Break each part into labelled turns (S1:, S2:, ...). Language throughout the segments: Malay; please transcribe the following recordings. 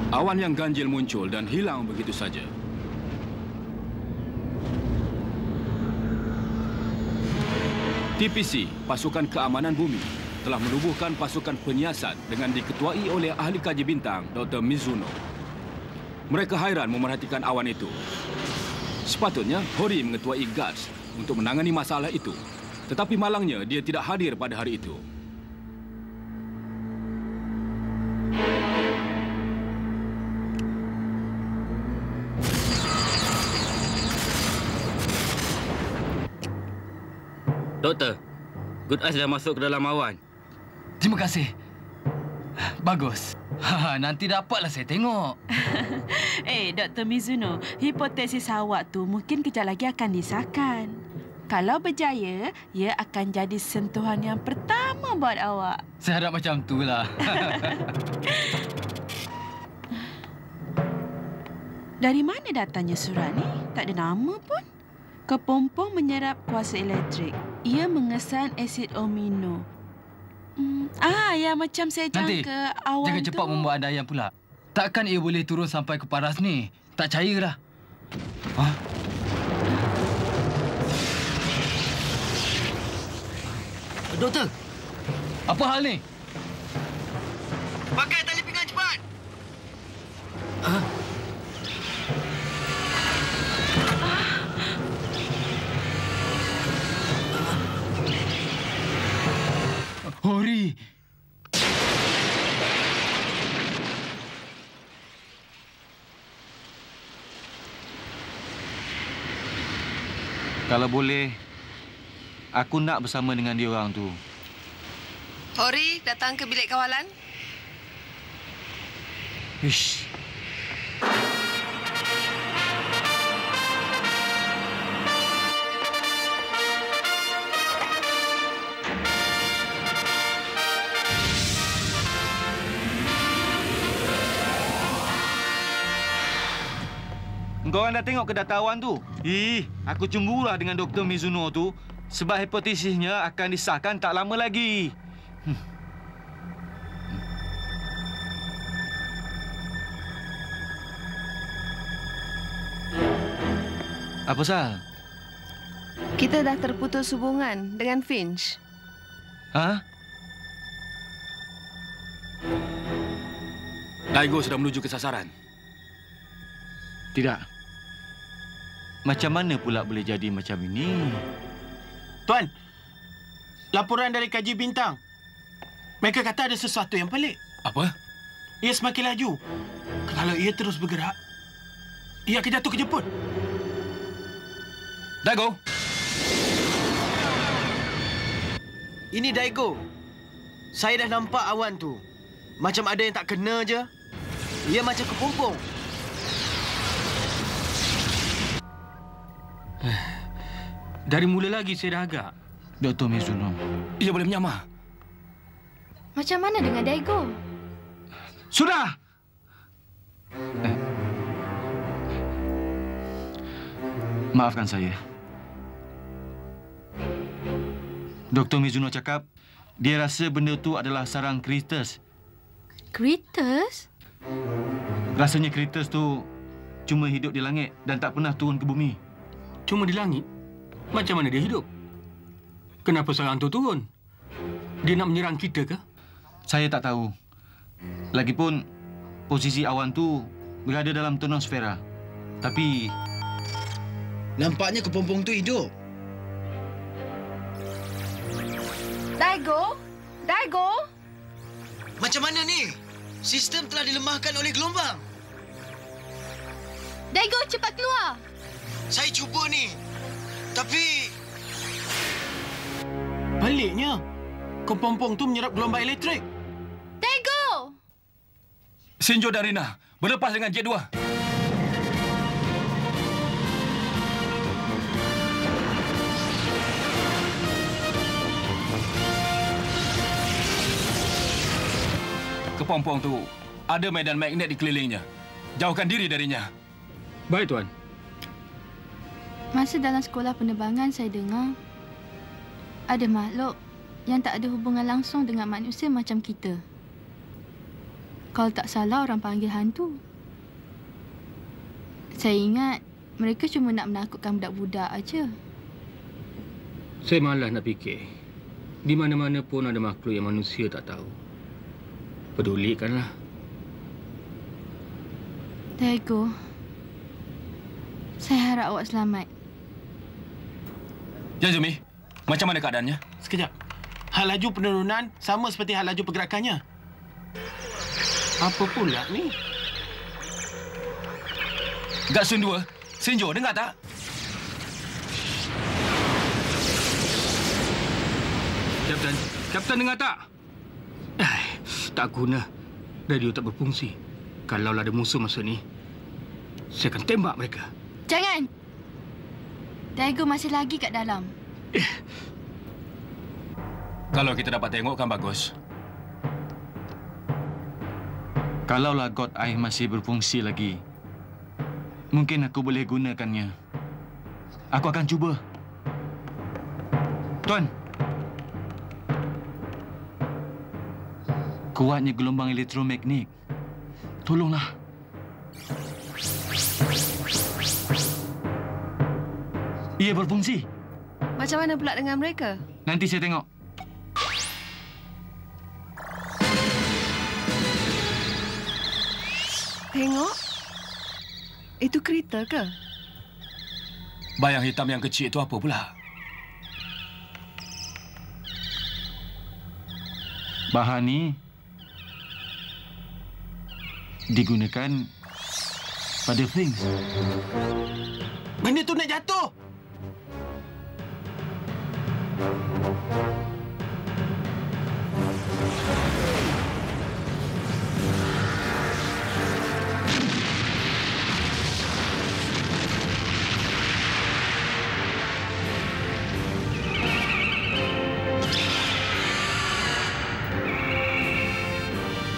S1: Awan yang ganjil muncul dan hilang begitu saja. TPC, Pasukan Keamanan Bumi, telah menubuhkan pasukan penyiasat dengan diketuai oleh ahli kaji bintang Dr. Mizuno. Mereka hairan memerhatikan awan itu. Sepatutnya Hori mengetuai Guards untuk menangani masalah itu. Tetapi malangnya dia tidak hadir pada hari itu.
S2: Doktor, Good Eyes dah masuk ke dalam awan.
S3: Terima kasih. Bagus. Nanti dapatlah saya tengok.
S4: Dr. Mizuno, hipotesis awak tu mungkin kejap lagi akan disahkan. Kalau berjaya, ia akan jadi sentuhan yang pertama buat awak.
S3: Saya harap macam itulah.
S4: Dari mana datangnya surat ni? Tak ada nama pun. Kepompong menyerap kuasa elektrik. Ia mengesan asid amino. Ya macam saya jangka awan
S3: jangan
S4: tu.
S3: cepat membuat andaian pula. Takkan ia boleh turun sampai ke paras ni? Tak cairlah.
S2: Doktor,
S3: apa hal ni?
S2: pakai tali pinggang cepat.
S3: Hori!
S5: Kalau boleh, aku nak bersama dengan dia orang tu.
S6: Hori, datang ke bilik kawalan.
S5: Ish. Engkau orang dah tengok ke data awan tu? Aku cemburulah dengan Dr. Mizuno tu sebab hipotesisnya akan disahkan tak lama lagi. Apa Sal?
S6: Kita dah terputus hubungan dengan Finch.
S1: Daigo sudah menuju ke sasaran.
S5: Tidak. Macam mana pula boleh jadi macam ini?
S7: Tuan, laporan dari kaji bintang. Mereka kata ada sesuatu yang pelik.
S1: Apa?
S7: Ia semakin laju. Kalau ia terus bergerak, ia akan jatuh ke jepun.
S1: Daigo!
S7: Ini Daigo. Saya dah nampak awan tu. Macam ada yang tak kena je. Ia macam kepompong.
S2: Dari mula lagi saya dah agak.
S5: Dr. Mizuno.
S1: Ia boleh menyamar.
S8: Macam mana dengan Daigo?
S5: Sudah! Maafkan saya. Dr. Mizuno cakap, dia rasa benda tu adalah sarang Kritus.
S8: Kritus?
S5: Rasanya Kritus tu cuma hidup di langit dan tak pernah turun ke bumi.
S2: Cuma di langit? Macam mana dia hidup? Kenapa sarang tu turun? Dia nak menyerang kita ke?
S5: Saya tak tahu. Lagipun, posisi awan tu berada dalam tonosfera. Tapi...
S7: Nampaknya kepompong tu hidup.
S6: Daigo? Daigo?
S7: Macam mana ni? Sistem telah dilemahkan oleh gelombang.
S8: Daigo, cepat keluar.
S7: Saya cuba ni. Tapi... Baliknya, kepompong tu menyerap gelombang elektrik.
S8: Daigo!
S1: Shinjo dan Rina, berlepas dengan Jet 2. Kepompong tu ada medan magnet di kelilingnya. Jauhkan diri darinya.
S2: Baik, Tuan.
S8: Masa dalam sekolah penerbangan saya dengar ada makhluk yang tak ada hubungan langsung dengan manusia macam kita. Kalau tak salah orang panggil hantu. Saya ingat mereka cuma nak menakutkan budak-budak aja.
S2: Saya malas nak fikir. Di mana-mana pun ada makhluk yang manusia tak tahu. Pedulikanlah.
S8: Daigo, saya harap awak selamat.
S1: Yazumi, macam mana keadaannya?
S7: Sekejap. Hal laju penurunan sama seperti hal laju pergerakannya. Apa pula ni?
S1: Gatsun 2, Shinjo, dengar tak?
S2: Kapten dengar tak? Tak guna. Radio tak berfungsi. Kalau ada musuh masa ni, saya akan tembak mereka.
S8: Jangan! Daigo masih lagi kat dalam.
S1: Kalau kita dapat tengok kan bagus.
S5: Kalaulah god air masih berfungsi lagi, mungkin aku boleh gunakannya. Aku akan cuba. Tuan. Kuatnya gelombang elektromagnet. Tolonglah. Ia berfungsi.
S6: Macam mana pula dengan mereka?
S5: Nanti saya tengok.
S6: Tengok. Itu kereta ke?
S1: Bayang hitam yang kecil itu apa pula?
S5: Bahan ni digunakan pada Things.
S7: Benda tu nak jatuh.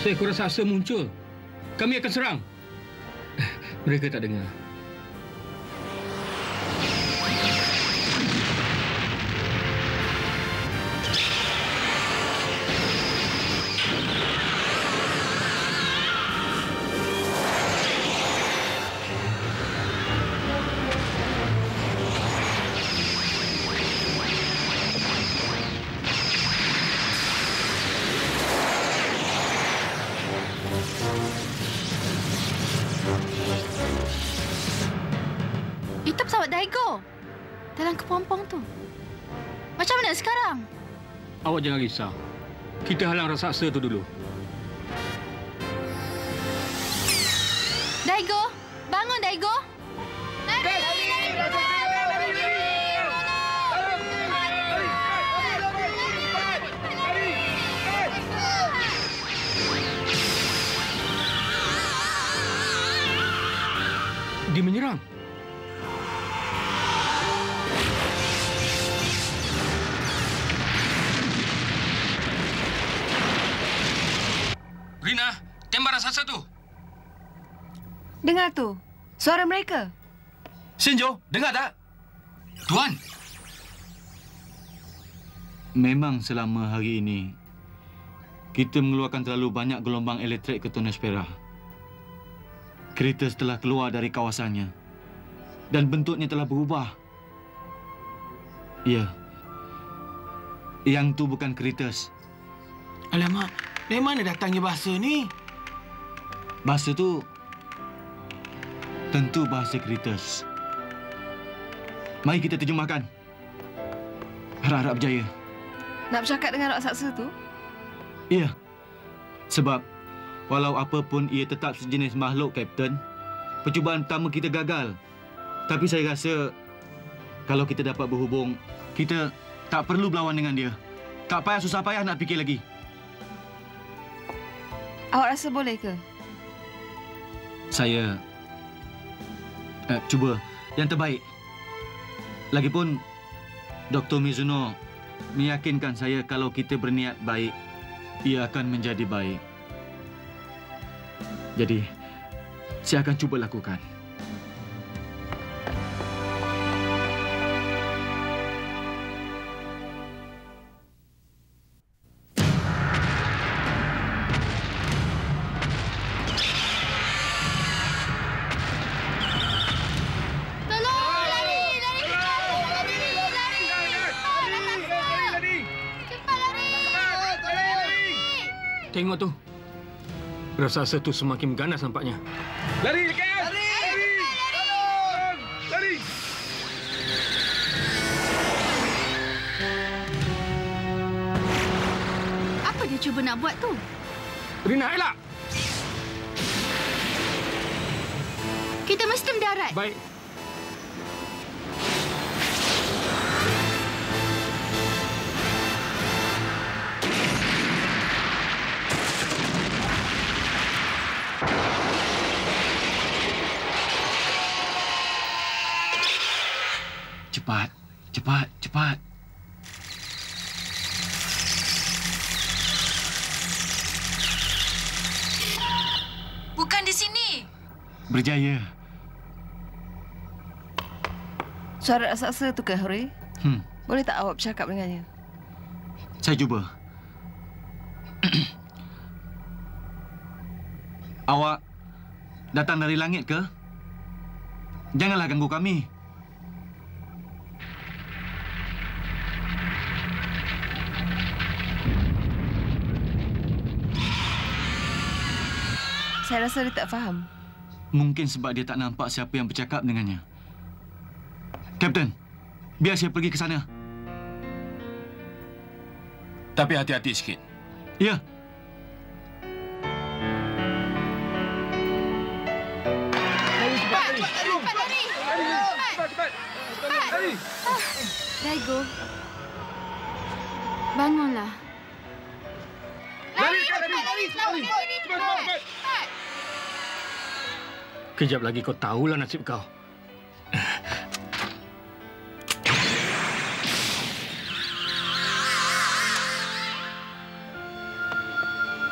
S2: Saya kurang rasa muncul. Kami akan serang. Mereka tak dengar.
S8: Itu pesawat Daigo. Dalam kepompong tu. Macam mana sekarang?
S2: Awak jangan risau. Kita halang raksasa tu dulu.
S8: Daigo! Bangun, Daigo!
S2: Dia menyerang. Rina, tembak raksasa tu.
S6: Dengar tu. Suara mereka.
S1: Shinjo, dengar tak?
S2: Tuan.
S5: Memang selama hari ini, kita mengeluarkan terlalu banyak gelombang elektrik ke Tonospera. Kereta telah keluar dari kawasannya dan bentuknya telah berubah. Ya. Yang tu bukan Kritus.
S7: Alamak, dari mana datangnya bahasa ni?
S5: Bahasa tu tentu bahasa Kritus. Mari kita terjemahkan. Harap-harap berjaya.
S6: Nak bercakap dengan raksasa tu?
S5: Ya. Sebab walau apa pun ia tetap sejenis makhluk, Kapten. percubaan pertama kita gagal. Tapi saya rasa kalau kita dapat berhubung, kita tak perlu berlawan dengan dia. Tak payah susah payah nak fikir lagi.
S6: Awak rasa boleh ke?
S5: Saya cuba yang terbaik. Lagipun Dr. Mizuno meyakinkan saya kalau kita berniat baik, ia akan menjadi baik. Jadi, saya akan cuba lakukan.
S2: Tengok tu. Raksasa tu semakin ganas nampaknya.
S1: Lari, KL! Lari! Lari!
S8: Apa dia cuba nak buat tu?
S2: Rina, elak!
S8: Kita mesti mendarat.
S2: Baik.
S5: Cepat, cepat, cepat.
S4: Bukan di sini.
S5: Berjaya.
S6: Suara raksasa tu ke, Hori? Boleh tak awak bercakap dengannya?
S5: Saya cuba. Awak datang dari langit ke? Janganlah ganggu kami.
S6: Saya rasa dia tak faham.
S5: Mungkin sebab dia tak nampak siapa yang bercakap dengannya. Kapten, biar saya pergi ke sana.
S1: Tapi hati-hati sikit.
S5: Ya.
S8: Daigo. Bangunlah.
S2: Kejap lagi kau tahulah nasib kau.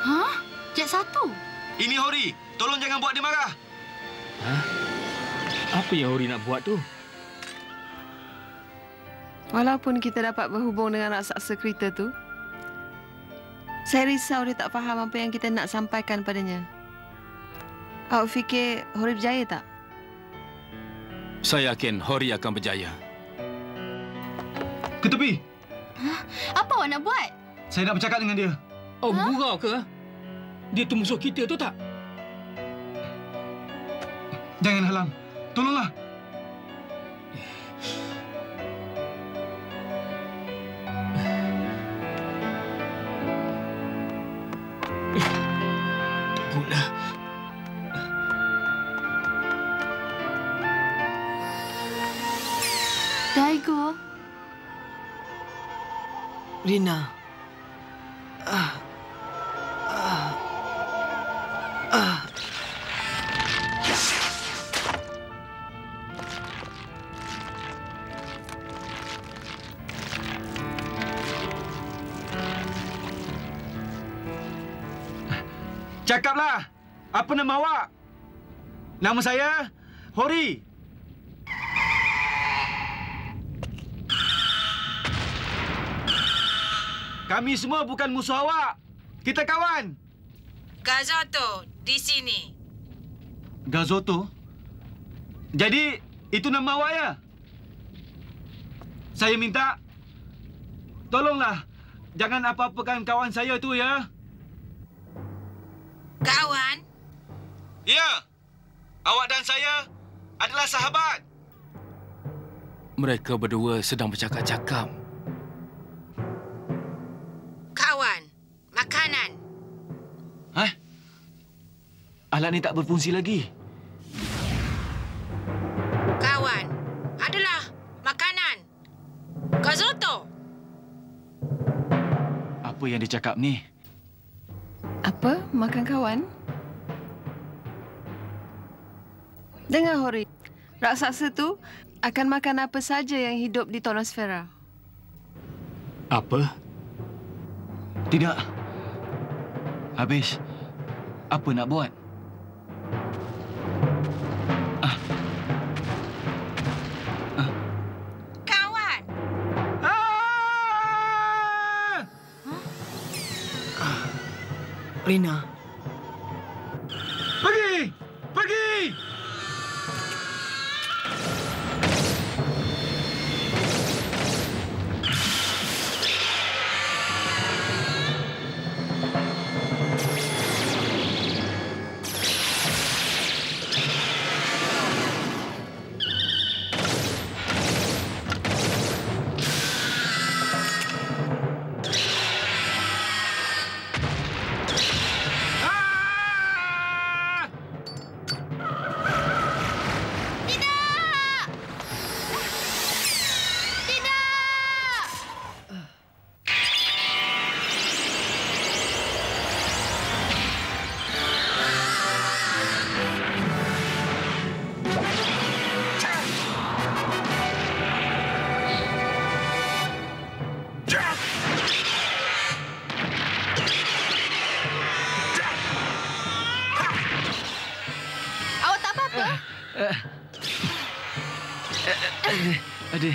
S8: Hah? Jet 1?
S5: Ini Hori. Tolong jangan buat dia marah.
S2: Hah? Apa yang Hori nak buat tu?
S6: Walaupun kita dapat berhubung dengan raksasa kereta tu, saya risau dia tak faham apa yang kita nak sampaikan padanya. Awak fikir Hori berjaya tak?
S1: Saya yakin Hori akan berjaya.
S5: Ke tepi.
S8: Hah? Apa awak nak buat?
S5: Saya nak bercakap dengan dia.
S2: Oh, gurau ke? Dia tu musuh kita tu tak?
S5: Jangan halang. Tolonglah.
S2: Guna.
S8: Daigo.
S7: Rina.
S5: Cakaplah. Apa nama awak? Nama saya Hori. Kami semua bukan musuh awak. Kita kawan.
S4: Gazoto, di sini.
S5: Gazoto? Jadi, itu nama awak ya? Saya minta, tolonglah. Jangan apa-apakan kawan saya tu ya.
S4: Kawan?
S5: Ya. Awak dan saya adalah sahabat.
S1: Mereka berdua sedang bercakap-cakap.
S4: Kawan, makanan.
S5: Hah? Alat ni tak berfungsi lagi. yang dia cakap ni?
S6: Apa? Makan kawan? Dengar, Hori. Raksasa tu akan makan apa saja yang hidup di Tonosfera.
S2: Apa?
S5: Tidak. Habis. Apa nak buat?
S4: Kawan!
S7: Rina.
S5: Pergi! Pergi!
S8: Awak tak apa-apa?
S5: Ada.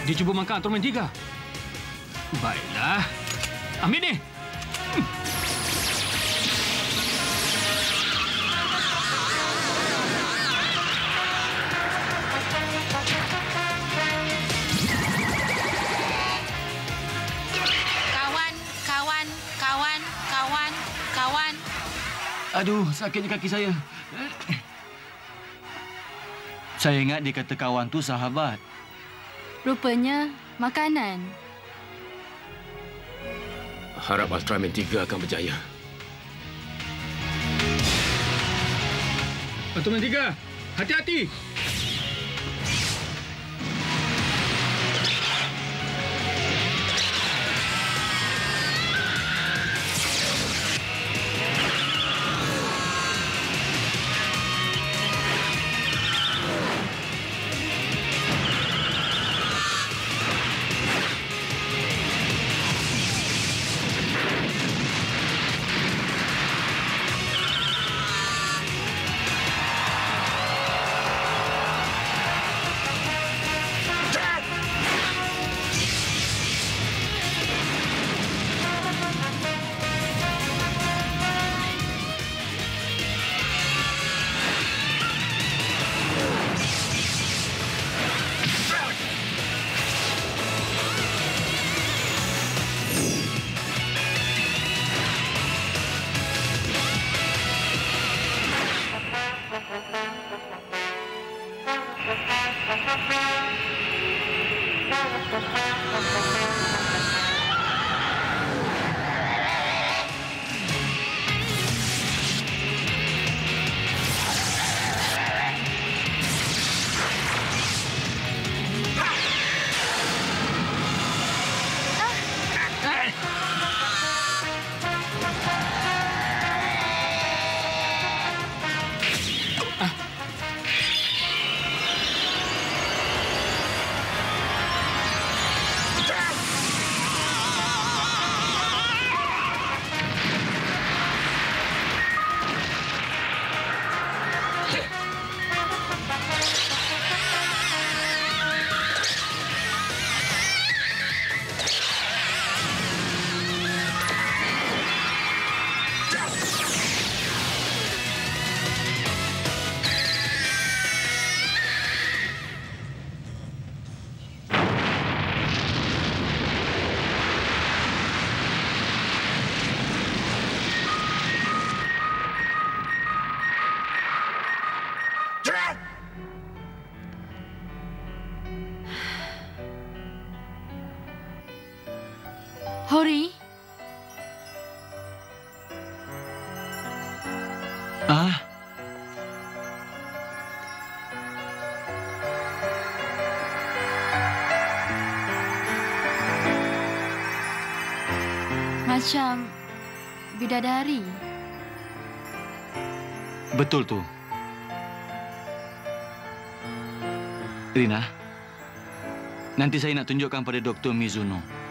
S2: Dia cuba makan Torment 3. Baiklah. Ambil ni.
S8: Kawan.
S5: Aduh, sakitnya kaki saya. Saya ingat dia kata kawan tu sahabat.
S8: Rupanya makanan.
S1: Harap Ultraman 3 akan berjaya.
S2: Ultraman 3, hati-hati.
S8: Hori, macam bidadari.
S5: Betul tu. Rina, nanti saya nak tunjukkan pada Dr. Mizuno.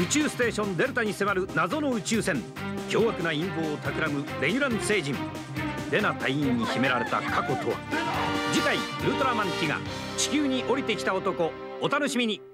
S9: 宇宙ステーションデルタに迫る謎の宇宙船、凶悪な陰謀を企むレギュラン星人、レナ隊員に秘められた過去とは。次回ウルトラマンティガ、地球に降りてきた男、お楽しみに。